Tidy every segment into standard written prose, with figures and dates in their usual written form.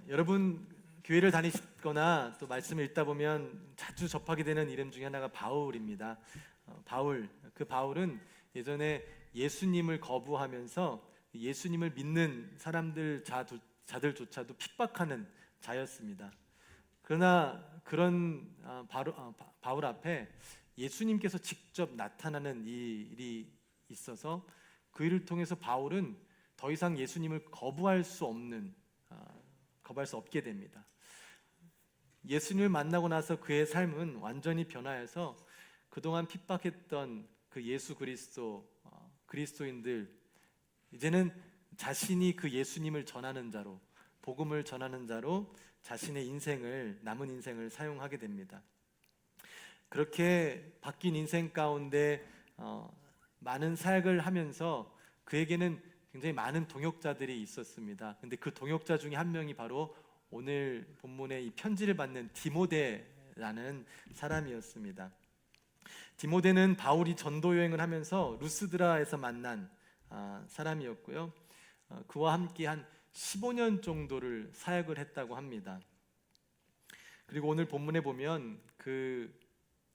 여러분 교회를 다니시거나 또 말씀을 읽다 보면 자주 접하게 되는 이름 중에 하나가 바울입니다. 그 바울은 예전에 예수님을 거부하면서 예수님을 믿는 자들조차도 핍박하는 자였습니다. 그러나 그런 바울 앞에 예수님께서 직접 나타나는 이 일이 있어서 그 일을 통해서 바울은 더 이상 예수님을 거부할 수 없게 됩니다. 예수님을 만나고 나서 그의 삶은 완전히 변화해서 그동안 핍박했던 그 예수 그리스도인들, 이제는 자신이 그 예수님을 전하는 자로, 복음을 전하는 자로 자신의 남은 인생을 사용하게 됩니다. 그렇게 바뀐 인생 가운데 많은 사역을 하면서 그에게는 굉장히 많은 동역자들이 있었습니다. 근데 그 동역자 중에 한 명이 바로 오늘 본문의 이 편지를 받는 디모데라는 사람이었습니다. 디모데는 바울이 전도 여행을 하면서 루스드라에서 만난 사람이었고요. 그와 함께 한 15년 정도를 사역을 했다고 합니다. 그리고 오늘 본문에 보면 그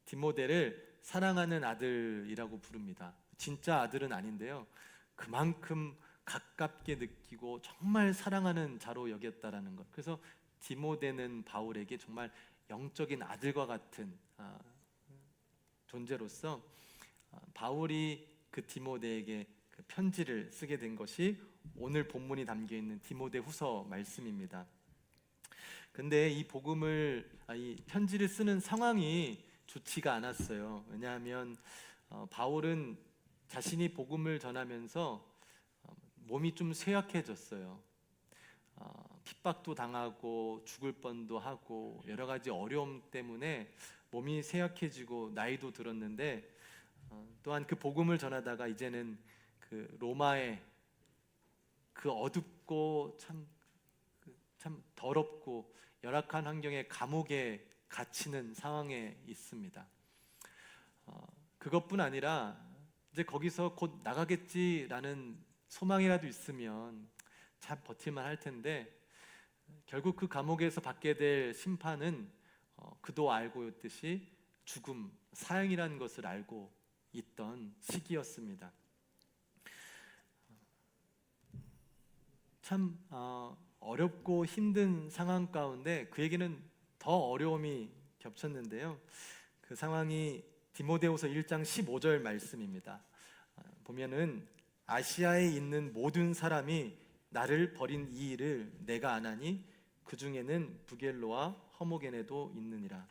디모데를 사랑하는 아들이라고 부릅니다. 진짜 아들은 아닌데요, 그만큼 가깝게 느끼고 정말 사랑하는 자로 여겼다라는 것. 그래서 디모데는 바울에게 정말 영적인 아들과 같은 존재로서 바울이 그 디모데에게 그 편지를 쓰게 된 것이 오늘 본문이 담겨 있는 디모데후서 말씀입니다. 근데 이 편지를 쓰는 상황이 좋지가 않았어요. 왜냐하면 바울은 자신이 복음을 전하면서 몸이 좀 쇠약해졌어요. 핍박도 당하고 죽을 뻔도 하고 여러 가지 어려움 때문에 몸이 쇠약해지고 나이도 들었는데, 또한 그 복음을 전하다가 이제는 그 로마의 그 어둡고 참 더럽고 열악한 환경의 감옥에 갇히는 상황에 있습니다. 그것뿐 아니라 이제 거기서 곧 나가겠지라는 소망이라도 있으면 참 버틸만 할 텐데, 결국 그 감옥에서 받게 될 심판은 그도 알고 있듯이 죽음, 사형이라는 것을 알고 있던 시기였습니다. 참 어렵고 힘든 상황 가운데 그에게는 더 어려움이 겹쳤는데요. 그 상황이 디모데후서 1장 15절 말씀입니다. 보면은 아시아에 있는 모든 사람이 나를 버린 이 일을 내가 아나니 그 중에는 부겔로와 허모게네도 있느니라.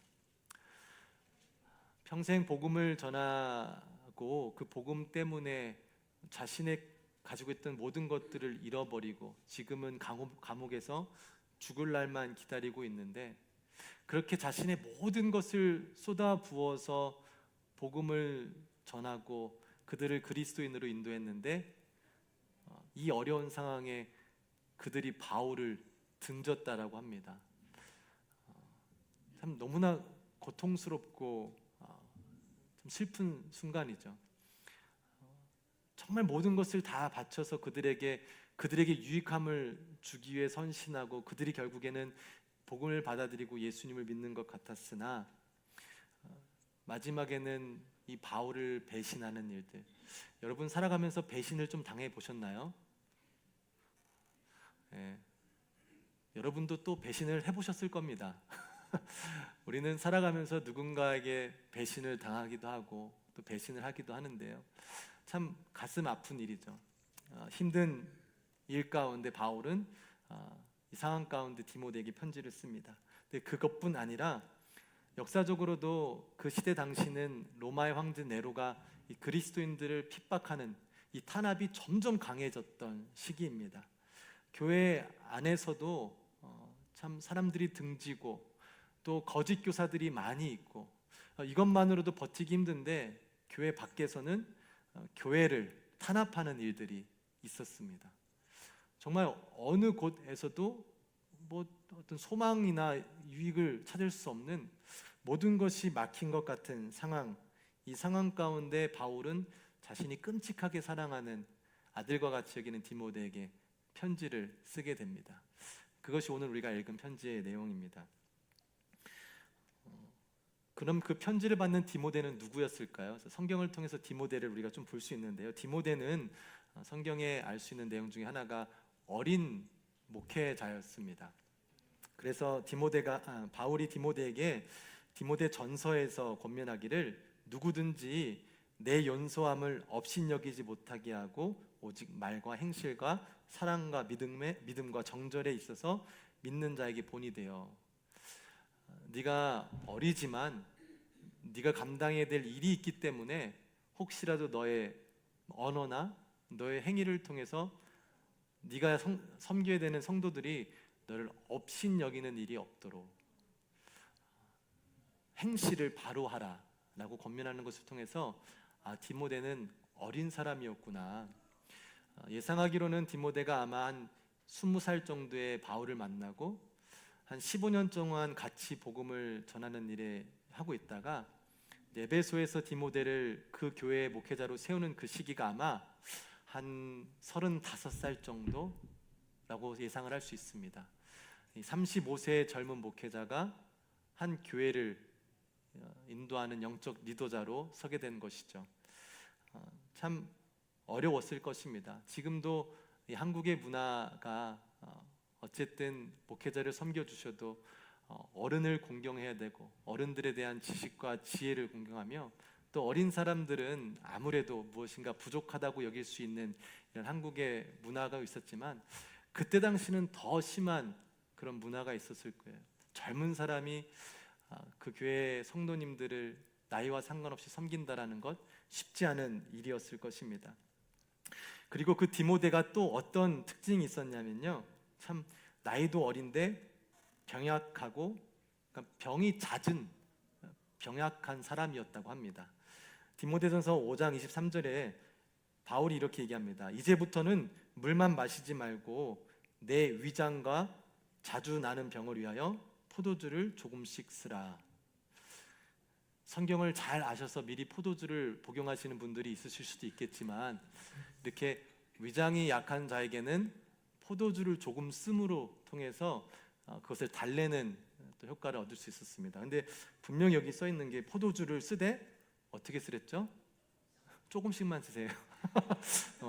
평생 복음을 전하고 그 복음 때문에 자신의 가지고 있던 모든 것들을 잃어버리고 지금은 감옥에서 죽을 날만 기다리고 있는데, 그렇게 자신의 모든 것을 쏟아부어서 복음을 전하고 그들을 그리스도인으로 인도했는데, 이 어려운 상황에 그들이 바울을 등졌다라고 합니다. 참 너무나 고통스럽고 좀 슬픈 순간이죠. 정말 모든 것을 다 바쳐서 그들에게 유익함을 주기 위해 선신하고 그들이 결국에는 복음을 받아들이고 예수님을 믿는 것 같았으나 마지막에는 이 바울을 배신하는 일들. 여러분 살아가면서 배신을 좀 당해 보셨나요? 네. 여러분도 또 배신을 해보셨을 겁니다. 우리는 살아가면서 누군가에게 배신을 당하기도 하고 또 배신을 하기도 하는데요, 참 가슴 아픈 일이죠. 힘든 일 가운데 바울은 이 상황 가운데 디모데에게 편지를 씁니다. 근데 그것뿐 아니라 역사적으로도 그 시대 당시는 로마의 황제 네로가 이 그리스도인들을 핍박하는 이 탄압이 점점 강해졌던 시기입니다. 교회 안에서도 참 사람들이 등지고 또 거짓 교사들이 많이 있고 이것만으로도 버티기 힘든데, 교회 밖에서는 교회를 탄압하는 일들이 있었습니다. 정말 어느 곳에서도 어떤 소망이나 유익을 찾을 수 없는 모든 것이 막힌 것 같은 상황, 이 상황 가운데 바울은 자신이 끔찍하게 사랑하는 아들과 같이 여기는 디모데에게 편지를 쓰게 됩니다. 그것이 오늘 우리가 읽은 편지의 내용입니다. 그럼 그 편지를 받는 디모데는 누구였을까요? 성경을 통해서 디모데를 우리가 좀 볼 수 있는데요. 디모데는 성경에 알 수 있는 내용 중에 하나가 어린 목회자였습니다. 그래서 바울이 디모데에게 디모데 전서에서 권면하기를 누구든지 내 연소함을 업신여기지 못하게 하고 오직 말과 행실과 사랑과 믿음과 정절에 있어서 믿는 자에게 본이 되어. 네가 어리지만 네가 감당해야 될 일이 있기 때문에 혹시라도 너의 언어나 너의 행위를 통해서 네가 섬겨야 되는 성도들이 너를 업신여기는 일이 없도록 행실을 바로 하라 라고 권면하는 것을 통해서 디모데는 어린 사람이었구나. 예상하기로는 디모데가 아마 한 20살 정도의 바울을 만나고 한 15년 동안 같이 복음을 전하는 일에 하고 있다가 에베소에서 디모데를 그 교회의 목회자로 세우는 그 시기가 아마 한 35살 정도라고 예상을 할 수 있습니다. 35세의 젊은 목회자가 한 교회를 인도하는 영적 리더자로 서게 된 것이죠. 참 어려웠을 것입니다. 지금도 이 한국의 문화가 어쨌든 목회자를 섬겨주셔도 어른을 공경해야 되고 어른들에 대한 지식과 지혜를 공경하며 또 어린 사람들은 아무래도 무엇인가 부족하다고 여길 수 있는 이런 한국의 문화가 있었지만 그때 당시는 더 심한 그런 문화가 있었을 거예요. 젊은 사람이 그 교회 성도님들을 나이와 상관없이 섬긴다라는 것 쉽지 않은 일이었을 것입니다. 그리고 그 디모데가 또 어떤 특징이 있었냐면요, 참 나이도 어린데 병약하고 그러니까 병이 잦은 병약한 사람이었다고 합니다. 디모데전서 5장 23절에 바울이 이렇게 얘기합니다. 이제부터는 물만 마시지 말고 내 위장과 자주 나는 병을 위하여 포도주를 조금씩 쓰라. 성경을 잘 아셔서 미리 포도주를 복용하시는 분들이 있으실 수도 있겠지만 이렇게 위장이 약한 자에게는 포도주를 조금 씀으로 통해서 그것을 달래는 또 효과를 얻을 수 있었습니다. 근데 분명히 여기 써 있는 게 포도주를 쓰되 어떻게 쓰랬죠? 조금씩만 쓰세요.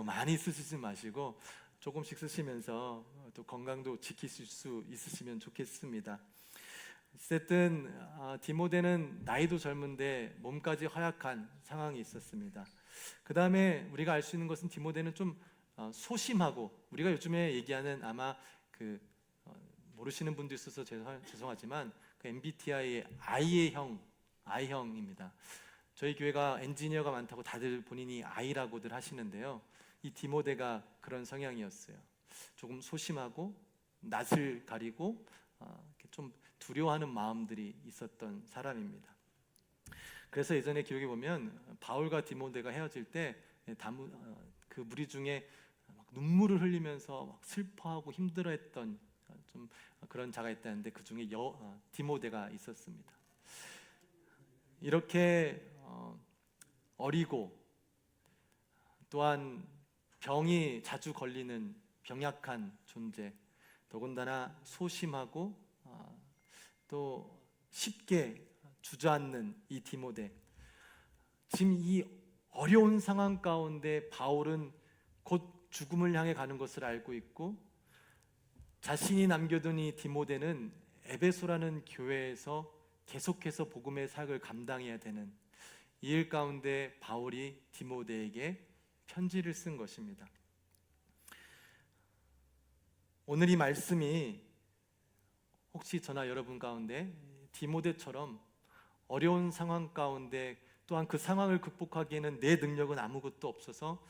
많이 쓰시지 마시고 조금씩 쓰시면서 또 건강도 지키실 수 있으시면 좋겠습니다. 어쨌든 디모데는 나이도 젊은데 몸까지 허약한 상황이 있었습니다. 그 다음에 우리가 알 수 있는 것은 디모데는 좀 소심하고 우리가 요즘에 얘기하는 아마 모르시는 분도 있어서 죄송하지만 그 MBTI의 I형입니다. 저희 교회가 엔지니어가 많다고 다들 본인이 I라고들 하시는데요. 이 디모데가 그런 성향이었어요. 조금 소심하고 낯을 가리고 좀 두려워하는 마음들이 있었던 사람입니다. 그래서 예전에 기록에 보면 바울과 디모데가 헤어질 때 그 무리 중에 눈물을 흘리면서 슬퍼하고 힘들어했던 좀 그런 자가 있다는데 그 중에 디모데가 있었습니다. 이렇게 어리고 또한 병이 자주 걸리는 병약한 존재, 더군다나 소심하고 또 쉽게 주저앉는 이 디모데, 지금 이 어려운 상황 가운데 바울은 곧 죽음을 향해 가는 것을 알고 있고 자신이 남겨둔 이 디모데는 에베소라는 교회에서 계속해서 복음의 사역을 감당해야 되는 이 일 가운데 바울이 디모데에게 편지를 쓴 것입니다. 오늘 이 말씀이 혹시 저나 여러분 가운데 디모데처럼 어려운 상황 가운데 또한 그 상황을 극복하기에는 내 능력은 아무것도 없어서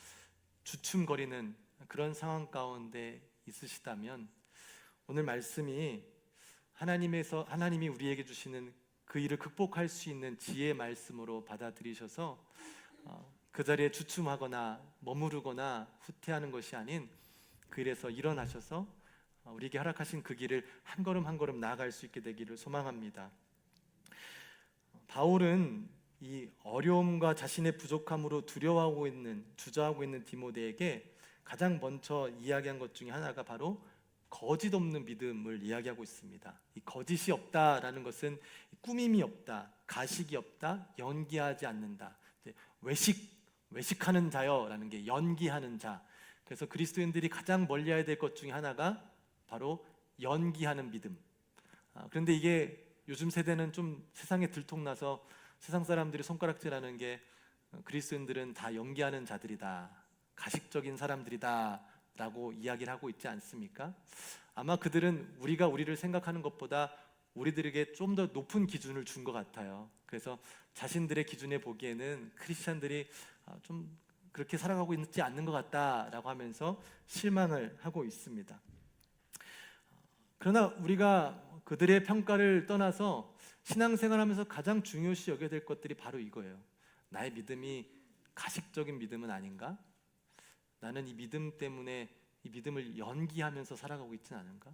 주춤거리는 그런 상황 가운데 있으시다면 오늘 말씀이 하나님이 우리에게 주시는 그 일을 극복할 수 있는 지혜의 말씀으로 받아들이셔서 그 자리에 주춤하거나 머무르거나 후퇴하는 것이 아닌 그 일에서 일어나셔서 우리에게 허락하신 그 길을 한 걸음 한 걸음 나아갈 수 있게 되기를 소망합니다. 바울은 이 어려움과 자신의 부족함으로 주저하고 있는 디모데에게 가장 먼저 이야기한 것 중에 하나가 바로 거짓 없는 믿음을 이야기하고 있습니다. 이 거짓이 없다라는 것은 꾸밈이 없다, 가식이 없다, 연기하지 않는다. 외식하는 자여라는 게 연기하는 자. 그래서 그리스도인들이 가장 멀리해야 될 것 중에 하나가 바로 연기하는 믿음. 그런데 이게 요즘 세대는 좀 세상에 들통나서 세상 사람들이 손가락질하는 게 그리스도인들은 다 연기하는 자들이다, 가식적인 사람들이다 라고 이야기를 하고 있지 않습니까? 아마 그들은 우리가 우리를 생각하는 것보다 우리들에게 좀 더 높은 기준을 준 것 같아요. 그래서 자신들의 기준에 보기에는 크리스찬들이 좀 그렇게 살아가고 있지 않는 것 같다라고 하면서 실망을 하고 있습니다. 그러나 우리가 그들의 평가를 떠나서 신앙생활하면서 가장 중요시 여겨야 될 것들이 바로 이거예요. 나의 믿음이 가식적인 믿음은 아닌가? 나는 이 믿음 때문에 이 믿음을 연기하면서 살아가고 있지는 않은가?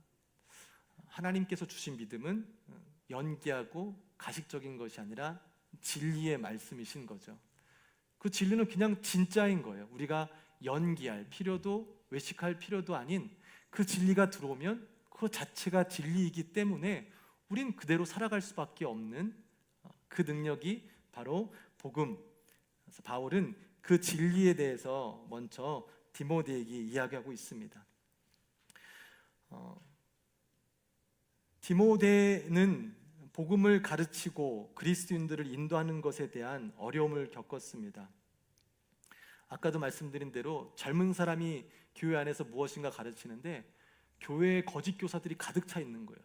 하나님께서 주신 믿음은 연기하고 가식적인 것이 아니라 진리의 말씀이신 거죠. 그 진리는 그냥 진짜인 거예요. 우리가 연기할 필요도 외식할 필요도 아닌 그 진리가 들어오면 그 자체가 진리이기 때문에 우린 그대로 살아갈 수밖에 없는 그 능력이 바로 복음. 그래서 바울은 그 진리에 대해서 먼저 디모데에게 이야기하고 있습니다. 디모데는 복음을 가르치고 그리스도인들을 인도하는 것에 대한 어려움을 겪었습니다. 아까도 말씀드린 대로 젊은 사람이 교회 안에서 무엇인가 가르치는데 교회에 거짓 교사들이 가득 차 있는 거예요.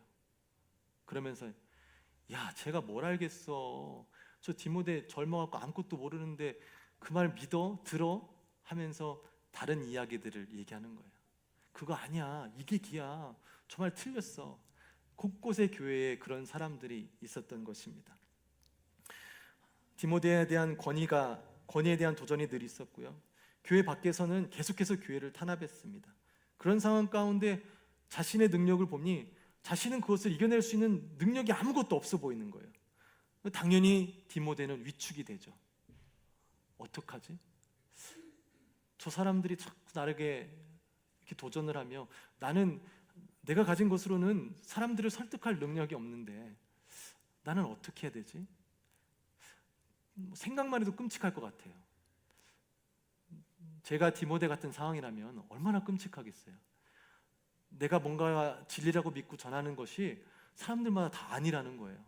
그러면서 야, 제가 뭘 알겠어. 저 디모데 젊어갖고 아무것도 모르는데 그 말 믿어? 들어? 하면서 다른 이야기들을 얘기하는 거예요. 그거 아니야. 이게 기야. 저 말 틀렸어. 곳곳에 교회에 그런 사람들이 있었던 것입니다. 디모데에 대한 권위에 대한 도전이 늘 있었고요. 교회 밖에서는 계속해서 교회를 탄압했습니다. 그런 상황 가운데 자신의 능력을 보니 자신은 그것을 이겨낼 수 있는 능력이 아무것도 없어 보이는 거예요. 당연히 디모데는 위축이 되죠. 어떡하지? 저 사람들이 자꾸 나에게 이렇게 도전을 하며 나는 내가 가진 것으로는 사람들을 설득할 능력이 없는데 나는 어떻게 해야 되지? 생각만 해도 끔찍할 것 같아요. 제가 디모데 같은 상황이라면 얼마나 끔찍하겠어요. 내가 뭔가 진리라고 믿고 전하는 것이 사람들마다 다 아니라는 거예요.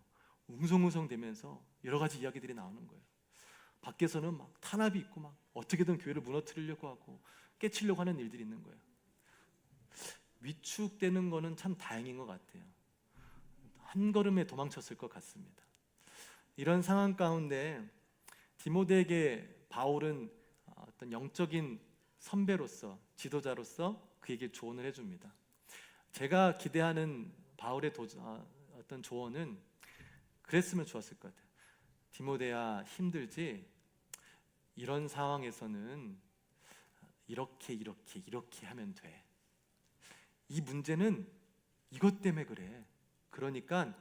웅성웅성대면서 여러 가지 이야기들이 나오는 거예요. 밖에서는 막 탄압이 있고 막 어떻게든 교회를 무너뜨리려고 하고 깨치려고 하는 일들이 있는 거예요. 위축되는 거는 참 다행인 것 같아요. 한 걸음에 도망쳤을 것 같습니다. 이런 상황 가운데 디모데에게 바울은 어떤 영적인 선배로서 지도자로서 그에게 조언을 해줍니다. 제가 기대하는 바울의 어떤 조언은 그랬으면 좋았을 것 같아요. 디모데야, 힘들지? 이런 상황에서는 이렇게 하면 돼. 이 문제는 이것 때문에 그래. 그러니까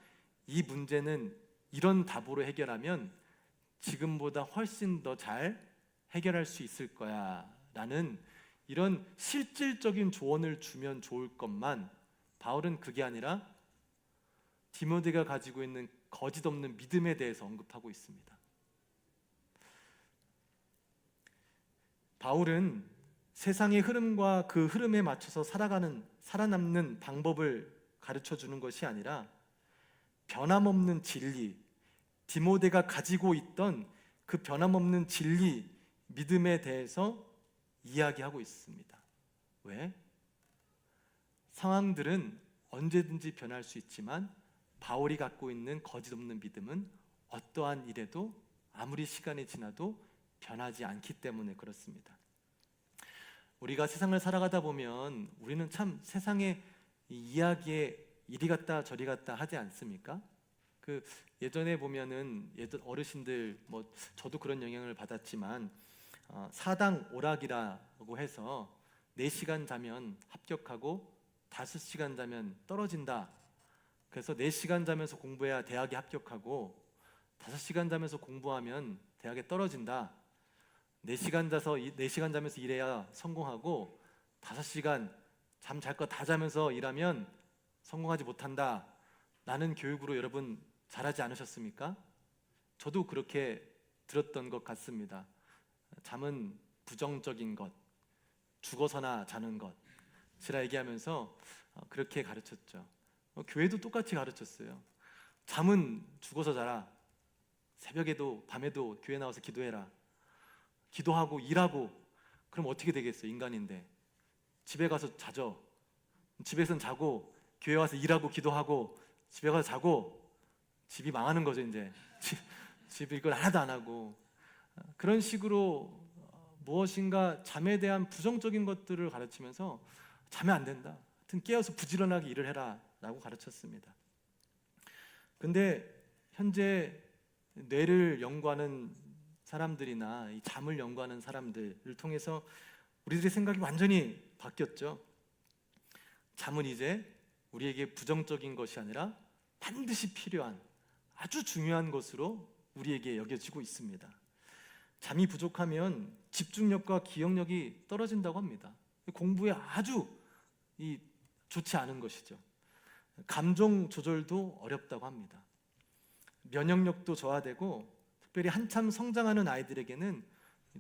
이 문제는 이런 답으로 해결하면 지금보다 훨씬 더 잘 해결할 수 있을 거야 라는 이런 실질적인 조언을 주면 좋을 것만 바울은 그게 아니라 디모데가 가지고 있는 거짓 없는 믿음에 대해서 언급하고 있습니다. 바울은 세상의 흐름과 그 흐름에 맞춰서 살아남는 방법을 가르쳐 주는 것이 아니라 변함없는 진리, 디모데가 가지고 있던 그 변함없는 진리, 믿음에 대해서 이야기하고 있습니다. 왜? 상황들은 언제든지 변할 수 있지만 바울이 갖고 있는 거짓 없는 믿음은 어떠한 일에도 아무리 시간이 지나도 변하지 않기 때문에 그렇습니다. 우리가 세상을 살아가다 보면 우리는 참 세상의 이야기에 이리 갔다 저리 갔다 하지 않습니까? 예전에 보면은 예전 어르신들 저도 그런 영향을 받았지만 사당 오락이라고 해서 4시간 자면 합격하고 5시간 자면 떨어진다. 그래서 4시간 자면서 공부해야 대학에 합격하고 5시간 자면서 공부하면 대학에 떨어진다. 4시간 자면서 일해야 성공하고 5시간 잠 잘 거 다 자면서 일하면 성공하지 못한다 라는 교육으로 여러분 자라지 않으셨습니까? 저도 그렇게 들었던 것 같습니다. 잠은 부정적인 것, 죽어서나 자는 것이라 얘기하면서 그렇게 가르쳤죠. 교회도 똑같이 가르쳤어요. 잠은 죽어서 자라. 새벽에도 밤에도 교회 나와서 기도해라. 기도하고 일하고. 그럼 어떻게 되겠어요? 인간인데. 집에 가서 자죠. 집에선 자고 교회 와서 일하고 기도하고 집에 가서 자고. 집이 망하는 거죠 이제. 집 이걸 하나도 안 하고. 그런 식으로 무엇인가 잠에 대한 부정적인 것들을 가르치면서 자면 안 된다. 하여튼 깨어서 부지런하게 일을 해라 라고 가르쳤습니다. 근데 현재 뇌를 연구하는 사람들이나 이 잠을 연구하는 사람들을 통해서 우리들의 생각이 완전히 바뀌었죠. 잠은 이제 우리에게 부정적인 것이 아니라 반드시 필요한 아주 중요한 것으로 우리에게 여겨지고 있습니다. 잠이 부족하면 집중력과 기억력이 떨어진다고 합니다. 공부에 아주 좋지 않은 것이죠. 감정 조절도 어렵다고 합니다. 면역력도 저하되고 특별히 한참 성장하는 아이들에게는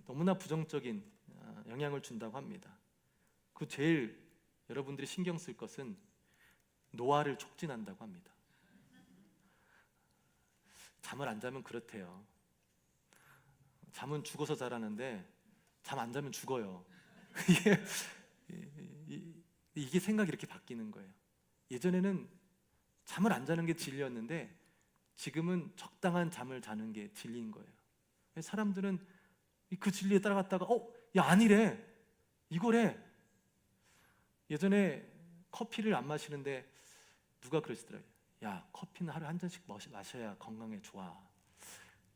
너무나 부정적인 영향을 준다고 합니다. 그 제일 여러분들이 신경 쓸 것은 노화를 촉진한다고 합니다. 잠을 안 자면 그렇대요. 잠은 죽어서 자라는데 잠 안 자면 죽어요. 이게 생각이 이렇게 바뀌는 거예요. 예전에는 잠을 안 자는 게 진리였는데 지금은 적당한 잠을 자는 게 진리인 거예요. 사람들은 그 진리에 따라갔다가 야 아니래 이거래. 예전에 커피를 안 마시는데 누가 그러시더라고요. 야 커피는 하루에 한 잔씩 마셔야 건강에 좋아.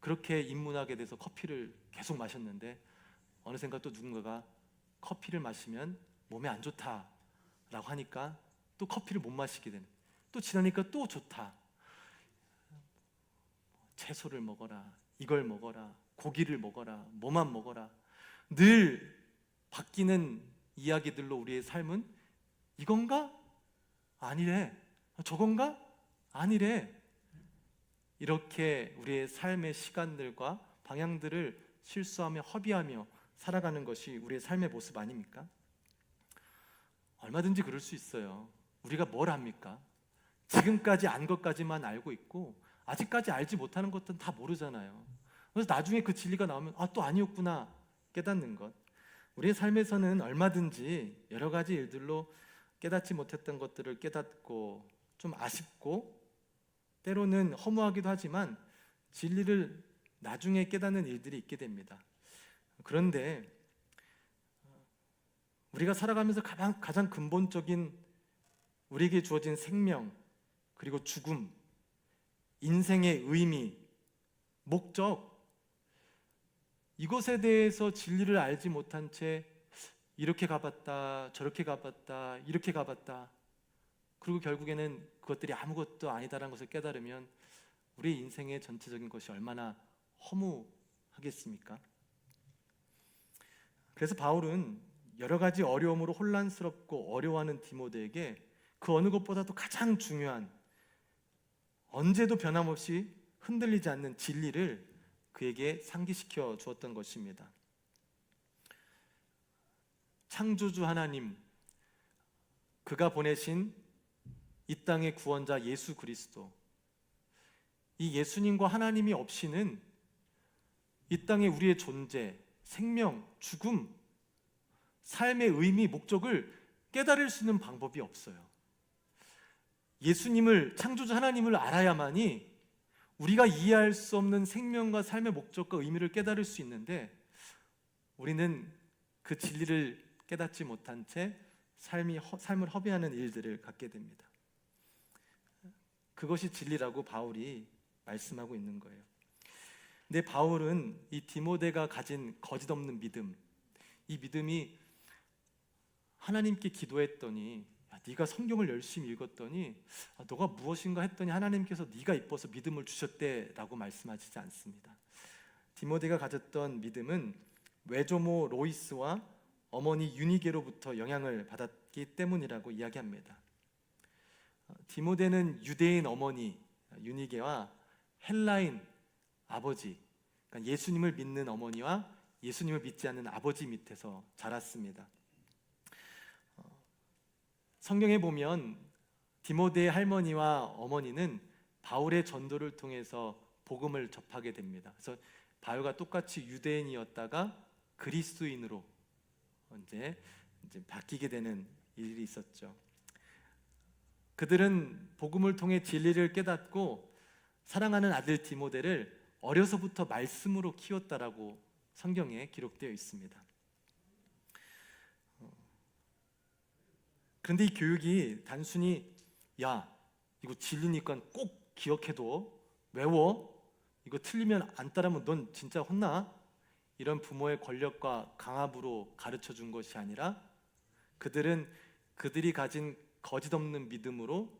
그렇게 입문하게 돼서 커피를 계속 마셨는데 어느샌가 또 누군가가 커피를 마시면 몸에 안 좋다라고 하니까 또 커피를 못 마시게 되는. 또 지나니까 또 좋다. 채소를 먹어라. 이걸 먹어라. 고기를 먹어라. 뭐만 먹어라. 늘 바뀌는 이야기들로 우리의 삶은 이건가? 아니래. 저건가? 아니래. 이렇게 우리의 삶의 시간들과 방향들을 실수하며 허비하며 살아가는 것이 우리의 삶의 모습 아닙니까? 얼마든지 그럴 수 있어요. 우리가 뭘 합니까? 지금까지 안 것까지만 알고 있고 아직까지 알지 못하는 것들은 다 모르잖아요. 그래서 나중에 그 진리가 나오면 또 아니었구나 깨닫는 것. 우리의 삶에서는 얼마든지 여러 가지 일들로 깨닫지 못했던 것들을 깨닫고 좀 아쉽고 때로는 허무하기도 하지만 진리를 나중에 깨닫는 일들이 있게 됩니다. 그런데 우리가 살아가면서 가장 근본적인 우리에게 주어진 생명 그리고 죽음, 인생의 의미, 목적 이것에 대해서 진리를 알지 못한 채 이렇게 가봤다 저렇게 가봤다 이렇게 가봤다 그리고 결국에는 그것들이 아무것도 아니다라는 것을 깨달으면 우리 인생의 전체적인 것이 얼마나 허무하겠습니까? 그래서 바울은 여러 가지 어려움으로 혼란스럽고 어려워하는 디모데에게 그 어느 것보다도 가장 중요한 언제도 변함없이 흔들리지 않는 진리를 그에게 상기시켜 주었던 것입니다. 창조주 하나님, 그가 보내신 이 땅의 구원자 예수 그리스도, 이 예수님과 하나님이 없이는 이 땅에 우리의 존재, 생명, 죽음, 삶의 의미, 목적을 깨달을 수 있는 방법이 없어요. 예수님을, 창조주 하나님을 알아야만이 우리가 이해할 수 없는 생명과 삶의 목적과 의미를 깨달을 수 있는데 우리는 그 진리를 깨닫지 못한 채 삶을 허비하는 일들을 갖게 됩니다. 그것이 진리라고 바울이 말씀하고 있는 거예요. 근데 바울은 이 디모데가 가진 거짓 없는 믿음, 이 믿음이 하나님께 기도했더니 네가 성경을 열심히 읽었더니 너가 무엇인가 했더니 하나님께서 네가 이뻐서 믿음을 주셨대라고 말씀하시지 않습니다. 디모데가 가졌던 믿음은 외조모 로이스와 어머니 유니게로부터 영향을 받았기 때문이라고 이야기합니다. 디모데는 유대인 어머니 유니게와 헬라인 아버지, 그러니까 예수님을 믿는 어머니와 예수님을 믿지 않는 아버지 밑에서 자랐습니다. 성경에 보면 디모데의 할머니와 어머니는 바울의 전도를 통해서 복음을 접하게 됩니다. 그래서 바울과 똑같이 유대인이었다가 그리스도인으로 이제 바뀌게 되는 일이 있었죠. 그들은 복음을 통해 진리를 깨닫고 사랑하는 아들 디모데를 어려서부터 말씀으로 키웠다라고 성경에 기록되어 있습니다. 그런데 이 교육이 단순히 야 이거 진리니까 꼭 기억해둬, 외워, 이거 틀리면 안 따르면 넌 진짜 혼나, 이런 부모의 권력과 강압으로 가르쳐 준 것이 아니라 그들은 그들이 가진 거짓없는 믿음으로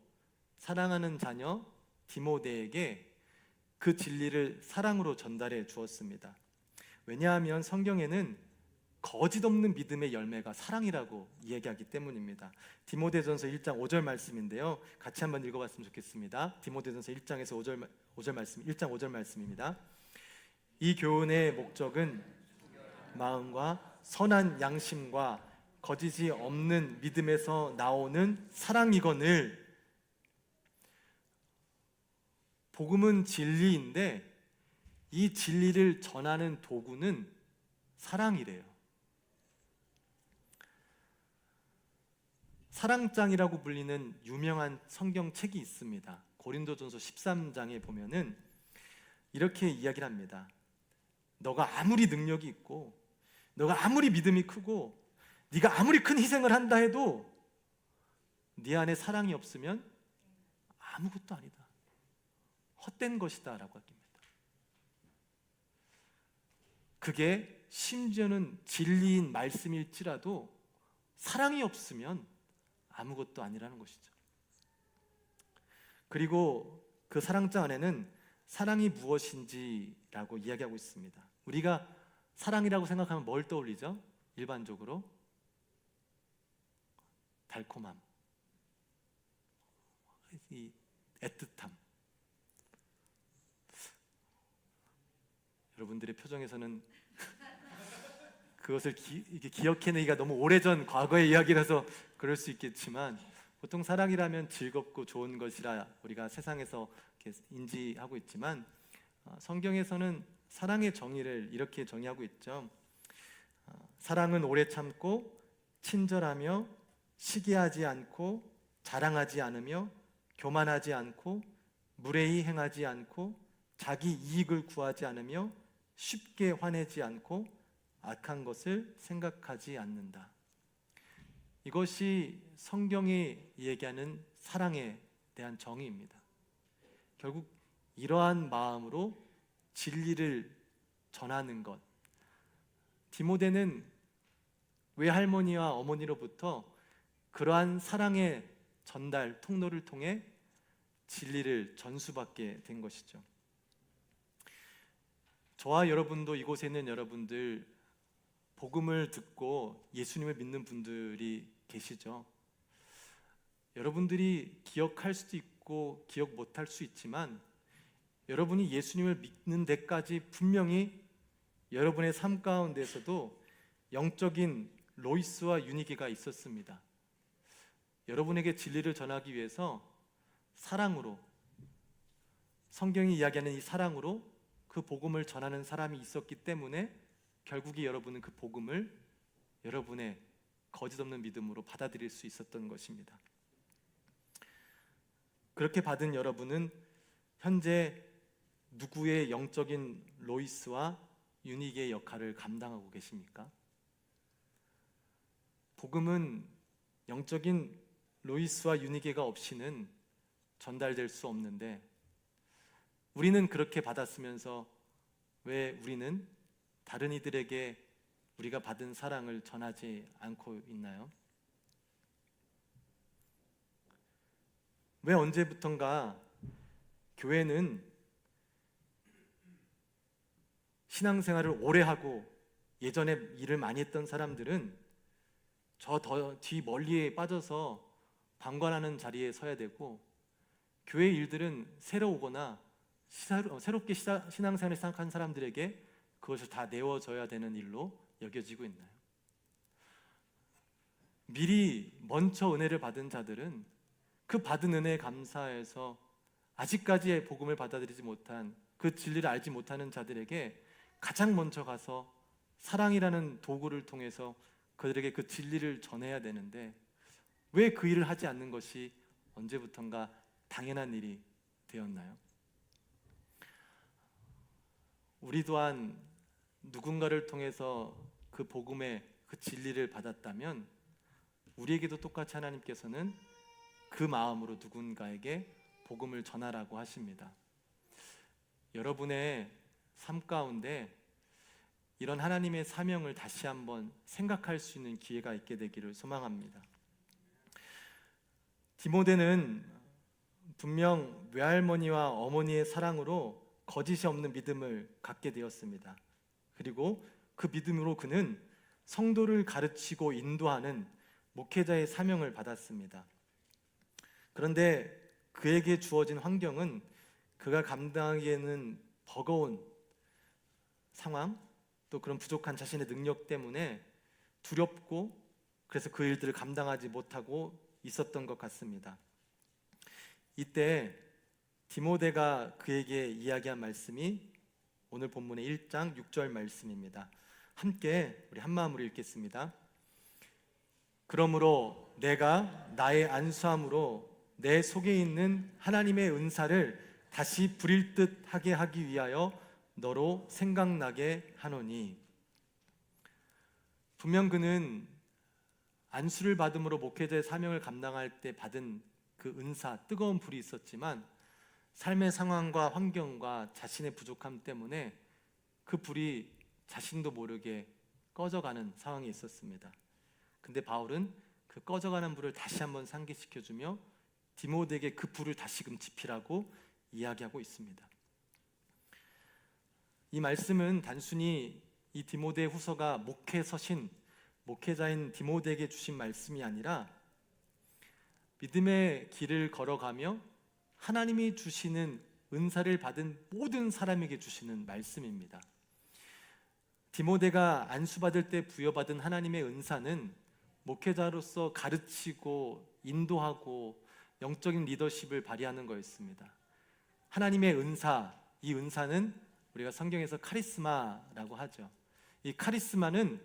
사랑하는 자녀 디모데에게 그 진리를 사랑으로 전달해 주었습니다. 왜냐하면 성경에는 거짓없는 믿음의 열매가 사랑이라고 이야기하기 때문입니다. 디모데전서 1장 5절 말씀인데요, 같이 한번 읽어봤으면 좋겠습니다. 디모데전서 1장에서 5절 말씀, 1장 5절 말씀입니다. 이 교훈의 목적은 마음과 선한 양심과 거짓이 없는 믿음에서 나오는 사랑이거늘. 복음은 진리인데 이 진리를 전하는 도구는 사랑이래요. 사랑장이라고 불리는 유명한 성경책이 있습니다. 고린도전서 13장에 보면은 이렇게 이야기를 합니다. 너가 아무리 능력이 있고 너가 아무리 믿음이 크고 네가 아무리 큰 희생을 한다 해도 네 안에 사랑이 없으면 아무것도 아니다, 헛된 것이다 라고 합니다. 그게 심지어는 진리인 말씀일지라도 사랑이 없으면 아무것도 아니라는 것이죠. 그리고 그 사랑장 안에는 사랑이 무엇인지라고 이야기하고 있습니다. 우리가 사랑이라고 생각하면 뭘 떠올리죠? 일반적으로 달콤함, 이 애틋함. 여러분들의 표정에서는 그것을 기억해내기가 너무 오래전 과거의 이야기라서 그럴 수 있겠지만, 보통 사랑이라면 즐겁고 좋은 것이라 우리가 세상에서 이렇게 인지하고 있지만, 성경에서는 사랑의 정의를 이렇게 정의하고 있죠. 사랑은 오래 참고 친절하며 시기하지 않고 자랑하지 않으며 교만하지 않고 무례히 행하지 않고 자기 이익을 구하지 않으며 쉽게 화내지 않고 악한 것을 생각하지 않는다. 이것이 성경이 얘기하는 사랑에 대한 정의입니다. 결국 이러한 마음으로 진리를 전하는 것. 디모데는 외할머니와 어머니로부터 그러한 사랑의 전달 통로를 통해 진리를 전수받게 된 것이죠. 저와 여러분도, 이곳에 있는 여러분들, 복음을 듣고 예수님을 믿는 분들이 계시죠. 여러분들이 기억할 수도 있고 기억 못할 수 있지만, 여러분이 예수님을 믿는 데까지 분명히 여러분의 삶 가운데서도 영적인 로이스와 유니게가 있었습니다. 여러분에게 진리를 전하기 위해서 사랑으로, 성경이 이야기하는 이 사랑으로 그 복음을 전하는 사람이 있었기 때문에 결국에 여러분은 그 복음을 여러분의 거짓없는 믿음으로 받아들일 수 있었던 것입니다. 그렇게 받은 여러분은 현재 누구의 영적인 로이스와 유니게의 역할을 감당하고 계십니까? 복음은 영적인 로이스와 유니게가 없이는 전달될 수 없는데, 우리는 그렇게 받았으면서 왜 우리는 다른 이들에게 우리가 받은 사랑을 전하지 않고 있나요? 왜 언제부턴가 교회는 신앙생활을 오래 하고 예전에 일을 많이 했던 사람들은 저 더 뒤 멀리에 빠져서 방관하는 자리에 서야 되고, 교회 일들은 새로 오거나 새롭게 신앙생활을 시작한 사람들에게 그것을 다 내어줘야 되는 일로 여겨지고 있나요? 미리 먼저 은혜를 받은 자들은 그 받은 은혜에 감사해서 아직까지의 복음을 받아들이지 못한, 그 진리를 알지 못하는 자들에게 가장 먼저 가서 사랑이라는 도구를 통해서 그들에게 그 진리를 전해야 되는데, 왜 그 일을 하지 않는 것이 언제부턴가 당연한 일이 되었나요? 우리 또한 누군가를 통해서 그 복음의 그 진리를 받았다면 우리에게도 똑같이 하나님께서는 그 마음으로 누군가에게 복음을 전하라고 하십니다. 여러분의 삶 가운데 이런 하나님의 사명을 다시 한번 생각할 수 있는 기회가 있게 되기를 소망합니다. 디모데는 분명 외할머니와 어머니의 사랑으로 거짓이 없는 믿음을 갖게 되었습니다. 그리고 그 믿음으로 그는 성도를 가르치고 인도하는 목회자의 사명을 받았습니다. 그런데 그에게 주어진 환경은 그가 감당하기에는 버거운 상황, 또 그런 부족한 자신의 능력 때문에 두렵고, 그래서 그 일들을 감당하지 못하고 있었던 것 같습니다. 이때 디모데가 그에게 이야기한 말씀이 오늘 본문의 1장 6절 말씀입니다. 함께 우리 한마음으로 읽겠습니다. 그러므로 내가 나의 안수함으로 내 속에 있는 하나님의 은사를 다시 부릴 듯 하게 하기 위하여 너로 생각나게 하노니. 분명 그는 안수를 받음으로 목회자의 사명을 감당할 때 받은 그 은사, 뜨거운 불이 있었지만 삶의 상황과 환경과 자신의 부족함 때문에 그 불이 자신도 모르게 꺼져가는 상황이 있었습니다. 근데 바울은 그 꺼져가는 불을 다시 한번 상기시켜주며 디모데에게 그 불을 다시금 지피라고 이야기하고 있습니다. 이 말씀은 단순히 이 디모데 후서가 목회자인 디모데에게 주신 말씀이 아니라 믿음의 길을 걸어가며 하나님이 주시는 은사를 받은 모든 사람에게 주시는 말씀입니다. 디모데가 안수받을 때 부여받은 하나님의 은사는 목회자로서 가르치고 인도하고 영적인 리더십을 발휘하는 거였습니다. 하나님의 은사, 이 은사는 우리가 성경에서 카리스마라고 하죠. 이 카리스마는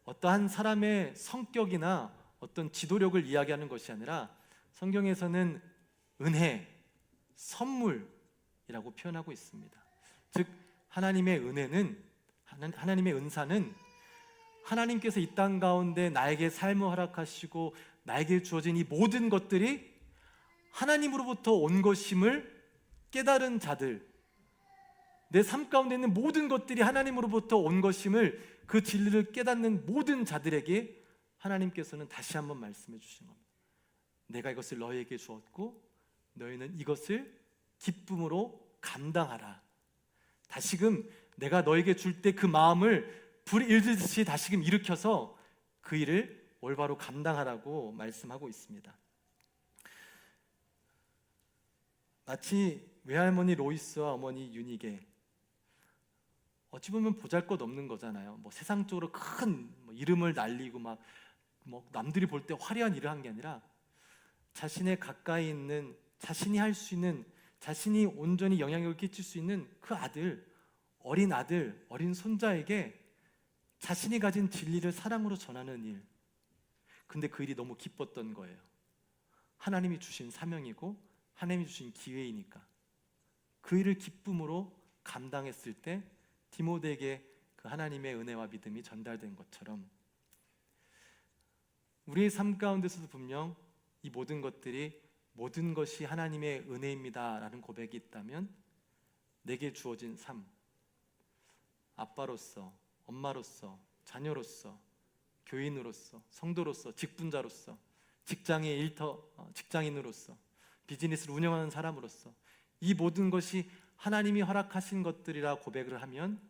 어떠한 사람의 성격이나 어떤 지도력을 이야기하는 것이 아니라 성경에서는 은혜, 선물이라고 표현하고 있습니다. 즉 하나님의 은사는 하나님께서 이 땅 가운데 나에게 삶을 허락하시고 나에게 주어진 이 모든 것들이 하나님으로부터 온 것임을 깨달은 자들, 내 삶 가운데 있는 모든 것들이 하나님으로부터 온 것임을, 그 진리를 깨닫는 모든 자들에게 하나님께서는 다시 한번 말씀해 주신 겁니다. 내가 이것을 너희에게 주었고 너희는 이것을 기쁨으로 감당하라. 다시금 내가 너에게 줄 때 그 마음을 불이 일듯이 다시금 일으켜서 그 일을 올바로 감당하라고 말씀하고 있습니다. 마치 외할머니 로이스와 어머니 유니게, 어찌 보면 보잘것없는 거잖아요. 세상적으로 큰 이름을 날리고 남들이 볼 때 화려한 일을 한 게 아니라 자신의 가까이 있는, 자신이 할 수 있는, 자신이 온전히 영향력을 끼칠 수 있는 그 어린 손자에게 자신이 가진 진리를 사랑으로 전하는 일. 근데 그 일이 너무 기뻤던 거예요. 하나님이 주신 사명이고 하나님이 주신 기회이니까. 그 일을 기쁨으로 감당했을 때 디모데에게 그 하나님의 은혜와 믿음이 전달된 것처럼 우리의 삶 가운데서도 분명 이 모든 것이 하나님의 은혜입니다 라는 고백이 있다면, 내게 주어진 삶, 아빠로서, 엄마로서, 자녀로서, 교인으로서, 성도로서, 직분자로서, 직장인으로서, 비즈니스를 운영하는 사람으로서 이 모든 것이 하나님이 허락하신 것들이라 고백을 하면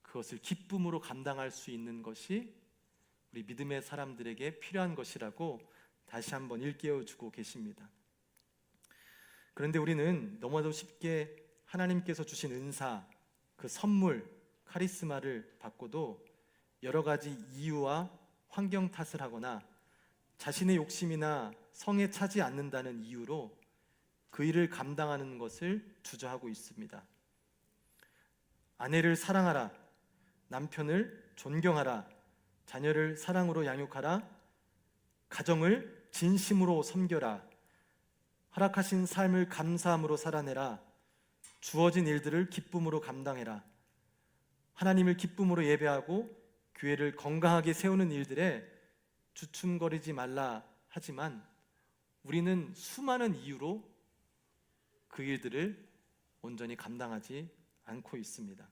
그것을 기쁨으로 감당할 수 있는 것이 우리 믿음의 사람들에게 필요한 것이라고 다시 한번 일깨워주고 계십니다. 그런데 우리는 너무나도 쉽게 하나님께서 주신 은사, 그 선물, 카리스마를 받고도 여러 가지 이유와 환경 탓을 하거나 자신의 욕심이나 성에 차지 않는다는 이유로 그 일을 감당하는 것을 주저하고 있습니다. 아내를 사랑하라, 남편을 존경하라, 자녀를 사랑으로 양육하라, 가정을 진심으로 섬겨라, 허락하신 삶을 감사함으로 살아내라, 주어진 일들을 기쁨으로 감당해라, 하나님을 기쁨으로 예배하고 교회를 건강하게 세우는 일들에 주춤거리지 말라 하지만 우리는 수많은 이유로 그 일들을 온전히 감당하지 않고 있습니다.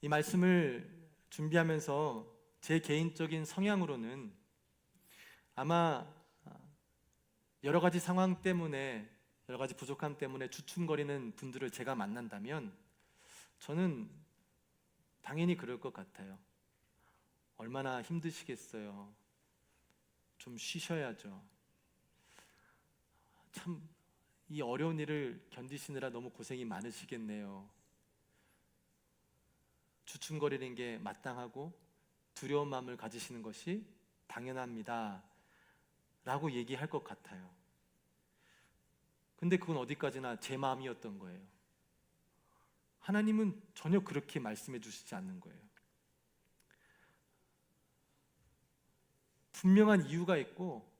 이 말씀을 준비하면서 제 개인적인 성향으로는 아마 여러 가지 상황 때문에, 여러 가지 부족함 때문에 주춤거리는 분들을 제가 만난다면 저는 당연히 그럴 것 같아요. 얼마나 힘드시겠어요. 좀 쉬셔야죠. 참 이 어려운 일을 견디시느라 너무 고생이 많으시겠네요. 주춤거리는 게 마땅하고 두려운 마음을 가지시는 것이 당연합니다 라고 얘기할 것 같아요. 근데 그건 어디까지나 제 마음이었던 거예요. 하나님은 전혀 그렇게 말씀해 주시지 않는 거예요. 분명한 이유가 있고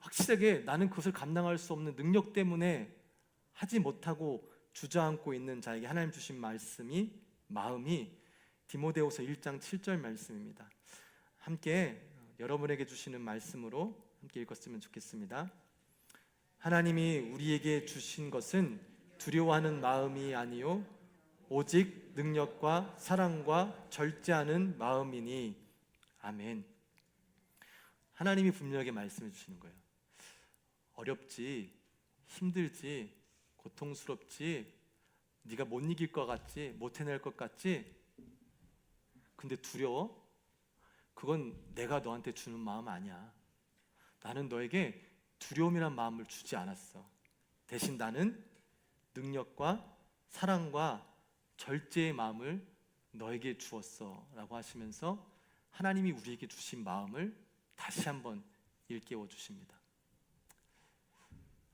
확실하게 나는 그것을 감당할 수 없는 능력 때문에 하지 못하고 주저앉고 있는 자에게 하나님 주신 마음이 디모데후서 1장 7절 말씀입니다. 함께 여러분에게 주시는 말씀으로 함께 읽었으면 좋겠습니다. 하나님이 우리에게 주신 것은 두려워하는 마음이 아니요 오직 능력과 사랑과 절제하는 마음이니. 아멘. 하나님이 분명하게 말씀해 주시는 거예요. 어렵지, 힘들지, 고통스럽지, 네가 못 이길 것 같지, 못 해낼 것 같지, 근데 두려워? 그건 내가 너한테 주는 마음 아니야. 나는 너에게 두려움이란 마음을 주지 않았어. 대신 나는 능력과 사랑과 절제의 마음을 너에게 주었어 라고 하시면서 하나님이 우리에게 주신 마음을 다시 한번 일깨워 주십니다.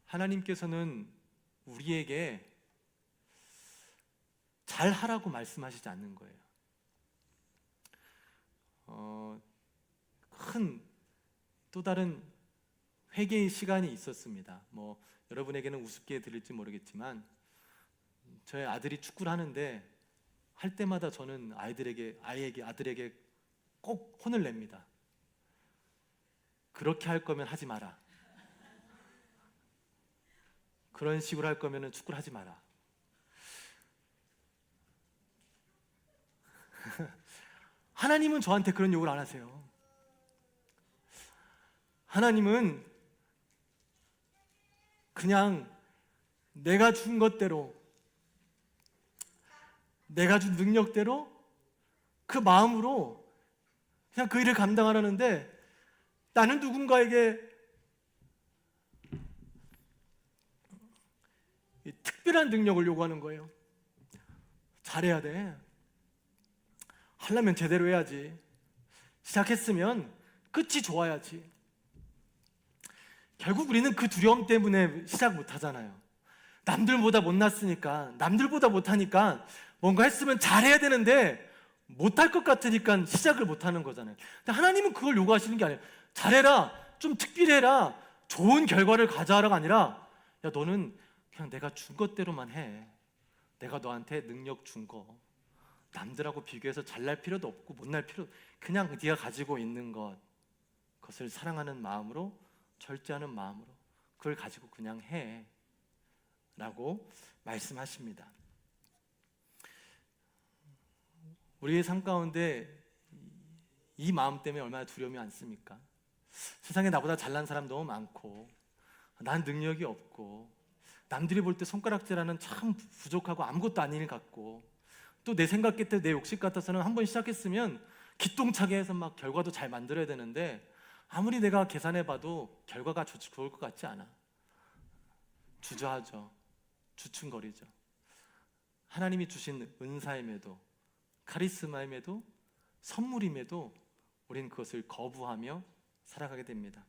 하나님께서는 우리에게 잘하라고 말씀하시지 않는 거예요. 큰 또 다른 회개의 시간이 있었습니다. 여러분에게는 우습게 들릴지 모르겠지만 저희 아들이 축구를 하는데 할 때마다 저는 아들에게 꼭 혼을 냅니다. 그렇게 할 거면 하지 마라. 그런 식으로 할 거면 축구를 하지 마라. 하나님은 저한테 그런 욕을 안 하세요. 하나님은 그냥 내가 준 것대로, 내가 준 능력대로 그 마음으로 그냥 그 일을 감당하라는데 나는 누군가에게 특별한 능력을 요구하는 거예요. 잘해야 돼. 하려면 제대로 해야지. 시작했으면 끝이 좋아야지. 결국 우리는 그 두려움 때문에 시작 못 하잖아요. 남들보다 못났으니까, 남들보다 못하니까 뭔가 했으면 잘해야 되는데 못할 것 같으니까 시작을 못 하는 거잖아요. 근데 하나님은 그걸 요구하시는 게 아니에요. 잘해라, 좀 특별해라, 좋은 결과를 가져와라가 아니라 야, 너는 그냥 내가 준 것대로만 해. 내가 너한테 능력 준 거 남들하고 비교해서 잘날 필요도 없고 못날 필요, 그냥 네가 가지고 있는 그것을 사랑하는 마음으로, 절제하는 마음으로 그걸 가지고 그냥 해 라고 말씀하십니다. 우리의 삶 가운데 이 마음 때문에 얼마나 두려움이 많습니까? 세상에 나보다 잘난 사람 너무 많고 난 능력이 없고 남들이 볼 때 손가락질하는 참 부족하고 아무것도 아닌 일 같고 또 내 생각 같아, 내 욕심 같아서는 한번 시작했으면 기똥차게 해서 막 결과도 잘 만들어야 되는데 아무리 내가 계산해봐도 결과가 좋을 것 같지 않아. 주저하죠. 주춤거리죠. 하나님이 주신 은사임에도, 카리스마임에도, 선물임에도 우리는 그것을 거부하며 살아가게 됩니다.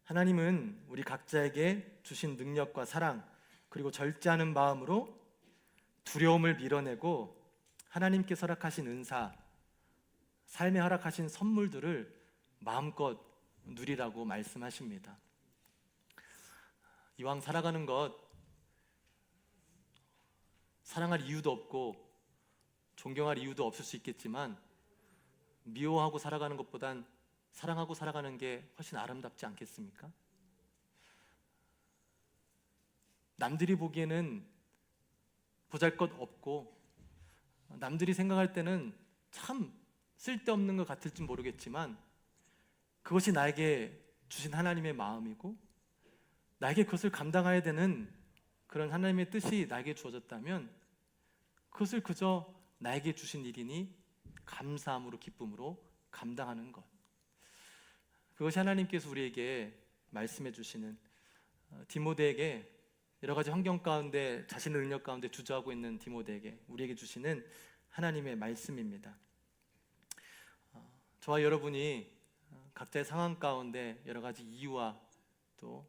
하나님은 우리 각자에게 주신 능력과 사랑, 그리고 절제하는 마음으로 두려움을 밀어내고 하나님께서 허락하신 은사, 삶에 허락하신 선물들을 마음껏 누리라고 말씀하십니다. 이왕 살아가는 것, 사랑할 이유도 없고 존경할 이유도 없을 수 있겠지만 미워하고 살아가는 것보단 사랑하고 살아가는 게 훨씬 아름답지 않겠습니까? 남들이 보기에는 보잘것없고 남들이 생각할 때는 참 쓸데없는 것 같을지 모르겠지만 그것이 나에게 주신 하나님의 마음이고 나에게 그것을 감당해야 되는 그런 하나님의 뜻이 나에게 주어졌다면 그것을 그저 나에게 주신 일이니 감사함으로, 기쁨으로 감당하는 것, 그것이 하나님께서 우리에게 말씀해 주시는, 디모데에게 여러 가지 환경 가운데 자신의 능력 가운데 주저하고 있는 디모데에게 우리에게 주시는 하나님의 말씀입니다. 저와 여러분이 각자의 상황 가운데 여러 가지 이유와 또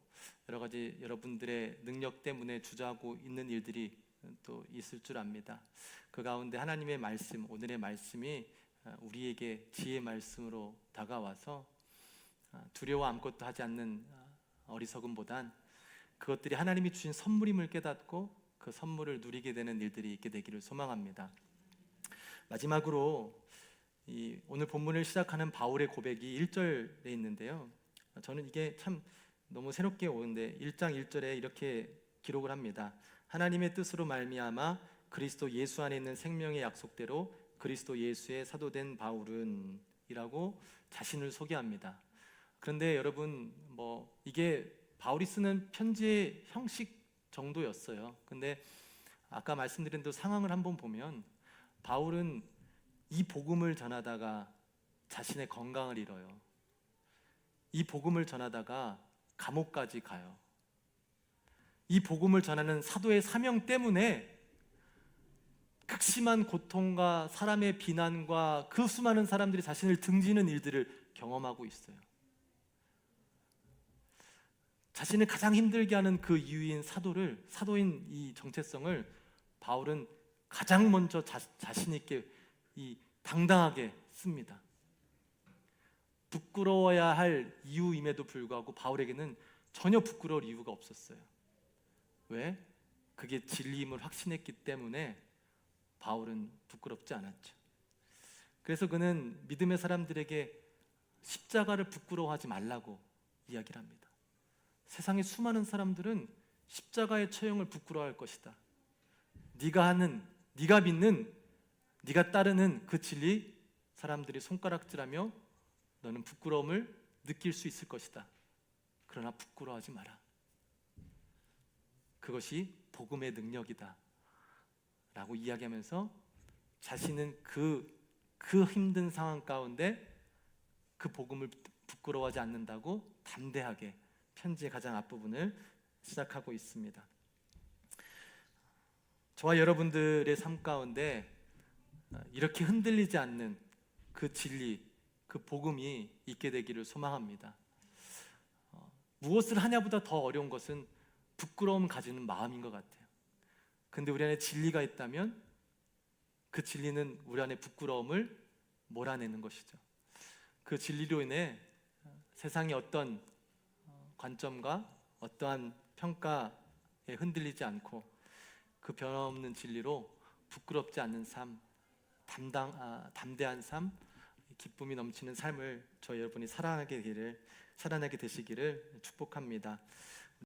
여러 가지 여러분들의 능력 때문에 주저하고 있는 일들이 또 있을 줄 압니다. 그 가운데 하나님의 말씀, 오늘의 말씀이 우리에게 지혜의 말씀으로 다가와서 두려워 아무것도 하지 않는 어리석음보단 그것들이 하나님이 주신 선물임을 깨닫고 그 선물을 누리게 되는 일들이 있게 되기를 소망합니다. 마지막으로 오늘 본문을 시작하는 바울의 고백이 1절에 있는데요, 저는 이게 참 너무 새롭게 오는데 1장 1절에 이렇게 기록을 합니다. 하나님의 뜻으로 말미암아 그리스도 예수 안에 있는 생명의 약속대로 그리스도 예수의 사도된 바울은 이라고 자신을 소개합니다. 그런데 여러분, 이게 바울이 쓰는 편지의 형식 정도였어요. 근데 아까 말씀드린 대로 상황을 한번 보면 바울은 이 복음을 전하다가 자신의 건강을 잃어요. 이 복음을 전하다가 감옥까지 가요. 이 복음을 전하는 사도의 사명 때문에 극심한 고통과 사람의 비난과 그 수많은 사람들이 자신을 등지는 일들을 경험하고 있어요. 자신을 가장 힘들게 하는 그 이유인 사도인 이 정체성을 바울은 가장 먼저 자신 있게 당당하게 씁니다. 부끄러워야 할 이유임에도 불구하고 바울에게는 전혀 부끄러울 이유가 없었어요. 왜? 그게 진리임을 확신했기 때문에 바울은 부끄럽지 않았죠. 그래서 그는 믿음의 사람들에게 십자가를 부끄러워하지 말라고 이야기를 합니다. 세상의 수많은 사람들은 십자가의 처형을 부끄러워할 것이다. 네가 믿는, 네가 따르는 그 진리 사람들이 손가락질하며 너는 부끄러움을 느낄 수 있을 것이다. 그러나 부끄러워하지 마라. 그것이 복음의 능력이다 라고 이야기하면서 자신은 그 힘든 상황 가운데 그 복음을 부끄러워하지 않는다고 담대하게 편지의 가장 앞부분을 시작하고 있습니다. 저와 여러분들의 삶 가운데 이렇게 흔들리지 않는 그 진리, 그 복음이 있게 되기를 소망합니다. 무엇을 하냐보다 더 어려운 것은 부끄러움 가지는 마음인 것 같아요. 근데 우리 안에 진리가 있다면 그 진리는 우리 안에 부끄러움을 몰아내는 것이죠. 그 진리로 인해 세상의 어떤 관점과 어떠한 평가에 흔들리지 않고 그 변함없는 진리로 부끄럽지 않는 삶, 담대한 삶, 기쁨이 넘치는 삶을 저희 여러분이 살아나게 되시기를 축복합니다.